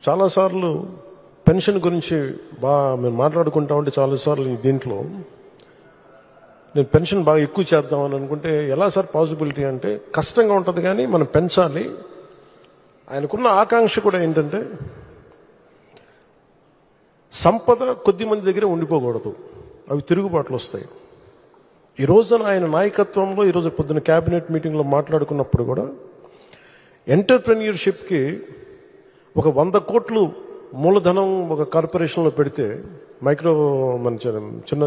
చాలాసార్లు పెన్షన్ గురించి మేము మాట్లాడుకుంటా ఉంటే చాలాసార్లు దీంట్లో నేను పెన్షన్ బాగా ఎక్కువ చేద్దామని అనుకుంటే ఎలా సార్ పాసిబిలిటీ అంటే కష్టంగా ఉంటుంది, కానీ మనం పెంచాలి. ఆయనకున్న ఆకాంక్ష కూడా ఏంటంటే సంపద కొద్ది మంది దగ్గర ఉండిపోకూడదు, అవి తిరుగుబాట్లు వస్తాయి. ఈ రోజున ఆయన నాయకత్వంలో ఈరోజు పొద్దున్న క్యాబినెట్ మీటింగ్లో మాట్లాడుకున్నప్పుడు కూడా ఎంటర్ప్రెన్యూర్షిప్కి ఒక 100 కోట్లు మూలధనం ఒక కార్పొరేషన్లో పెడితే మైక్రో మన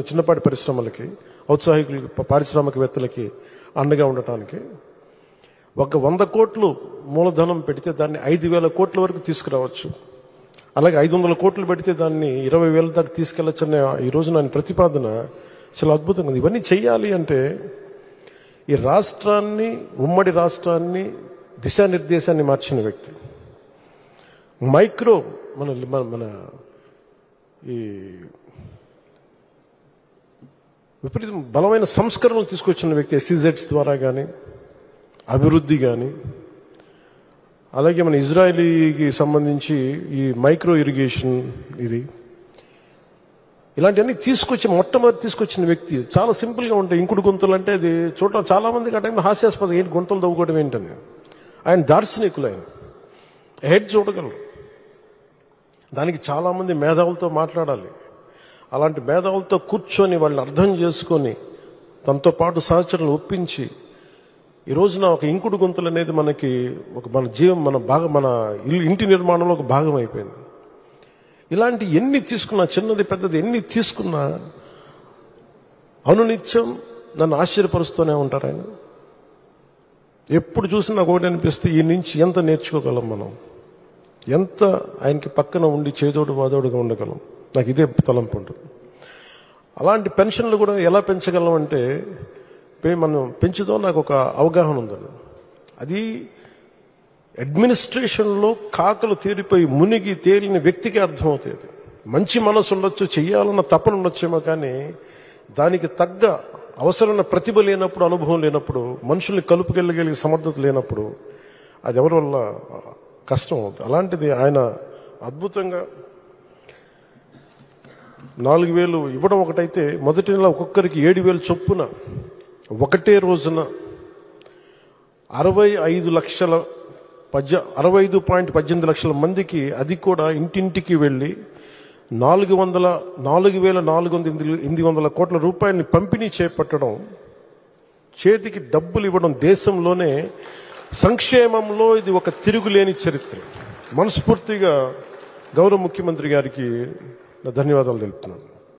చిన్నపాటి పరిశ్రమలకి, ఔత్సాహికులకి, పారిశ్రామికవేత్తలకి అండగా ఉండటానికి ఒక 100 కోట్లు మూలధనం పెడితే దాన్ని 5,000 కోట్ల వరకు తీసుకురావచ్చు. అలాగే 500 కోట్లు పెడితే దాన్ని 20,000 దాకా తీసుకెళ్లొచ్చనే ఈ రోజు నా ప్రతిపాదన చాలా అద్భుతంగా ఉంది. ఇవన్నీ చెయ్యాలి అంటే ఈ రాష్ట్రాన్ని, ఉమ్మడి రాష్ట్రాన్ని దిశానిర్దేశాన్ని మార్చిన వ్యక్తి, మైక్రో మన ఈ విపరీతం బలమైన సంస్కరణలు తీసుకొచ్చిన వ్యక్తి, SEZs ద్వారా కానీ అభివృద్ధి కానీ, అలాగే మన ఇజ్రాయలీకి సంబంధించి ఈ మైక్రో ఇరిగేషన్ ఇలాంటివన్నీ మొట్టమొదటి తీసుకొచ్చిన వ్యక్తి. చాలా సింపుల్గా ఉంటాయి. ఇంకుడు గుంతలు అంటే అది చూడటం చాలా మందికి ఆ టైంలో హాస్యాస్పదం, ఏంటి గుంతలు తవ్వుకోవడం ఏంటని. ఆయన దార్శనికులు, ఆయన హెడ్ చూడగలరు. దానికి చాలామంది మేధావులతో మాట్లాడాలి. అలాంటి మేధావులతో కూర్చొని వాళ్ళని అర్థం చేసుకొని తనతో పాటు సహచరులు ఒప్పించి ఈ రోజున ఒక ఇంకుడు గుంతలు అనేది మనకి మన ఇంటి నిర్మాణంలో ఒక భాగం అయిపోయింది. ఇలాంటి ఎన్ని తీసుకున్నా, చిన్నది పెద్దది ఎన్ని తీసుకున్నా అనునిత్యం నన్ను ఆశ్చర్యపరుస్తూనే ఉంటారు ఆయన. ఎప్పుడు చూసినా నాకు ఒకటి అనిపిస్తే ఈ నుంచి ఎంత నేర్చుకోగలం మనం, ఎంత ఆయనకి పక్కన ఉండి చేదోడు వాదోడుగా ఉండగలం. నాకు ఇదే తలంపు ఉంటుంది. అలాంటి పెన్షన్లు కూడా ఎలా పెంచగలం అంటే మనం పెంచుదాం, నాకు ఒక అవగాహన ఉందని. అది అడ్మినిస్ట్రేషన్లో కాకలు తేలిపోయి మునిగి తేలిన వ్యక్తికి అర్థమవుతుంది. మంచి మనసు ఉండొచ్చు, చెయ్యాలన్న తపన ఉండొచ్చేమో, కానీ దానికి తగ్గ అవసరమైన ప్రతిభ లేనప్పుడు, అనుభవం లేనప్పుడు, మనుషుల్ని కలుపుకెళ్ళగలిగే సమర్థత లేనప్పుడు అది ఎవరి వల్ల కష్టం అవుతుంది. అలాంటిది ఆయన అద్భుతంగా 4,000 ఇవ్వడం ఒకటైతే, మొదటి నెల ఒక్కొక్కరికి 7,000 చొప్పున ఒకటే రోజున 65.18 లక్షల మందికి, అది కూడా ఇంటింటికి వెళ్ళి 4,400 కోట్ల రూపాయలని పంపిణీ చేపట్టడం, చేతికి డబ్బులు ఇవ్వడం, దేశంలోనే సంక్షేమంలో ఇది ఒక తిరుగులేని చరిత్ర. మనస్ఫూర్తిగా గౌరవ ముఖ్యమంత్రి గారికి నా ధన్యవాదాలు తెలుపుతున్నాను.